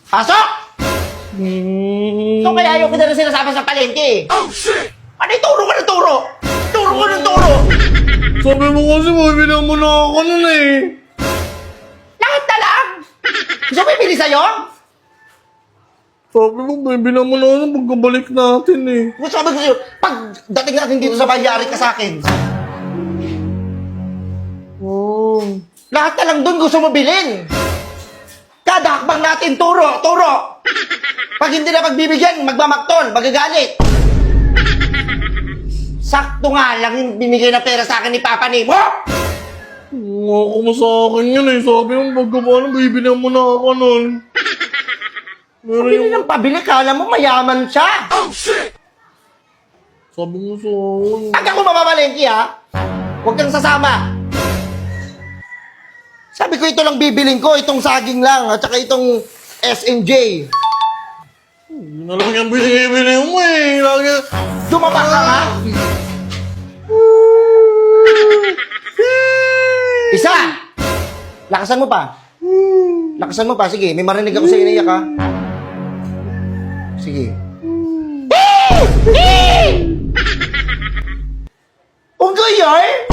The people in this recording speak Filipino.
Pasok! So kaya ayaw ko na rin sinasama sa palengke. Oh, shit! Ano yung turo ka ng turo? Turo ka ng turo! Sabi mo kasi mabilang mo na ako nun eh. Lahat na lang! Gusto ko ibili sa'yo? Sabi mo, mabilang mo na ako nung pagkabalik natin eh. Gusto ko sa'yo, pag dating natin dito sa bayari ka sa akin. Oh. Lahat na lang dun gusto mo bilhin. Kada hakbang natin, turo, turo. Pag hindi na pagbibigyan, magmamaktol, magagalit. Sakto nga lang yung binigay na pera sa akin ni Papa Nemo. Ako mo sa akin yun eh. Sabi mo, pagkabalik, bibilang mo na ako nun. Pabili ng pabili ka, alam mo mayaman siya. Oh, shit! Sabi mo sa akin. Pag ako mamamalengke ha, huwag kang sasama. Sabi ko ito lang bibilin ko, itong saging lang, at saka itong S&J. Hindi na lang yung binibili mo eh. Lagi... Dumapa ka nga. Isa! Lakasan mo pa. Lakasan mo pa, sige. May marinig ako sa iniyak ha. Sige. Unggoy yar?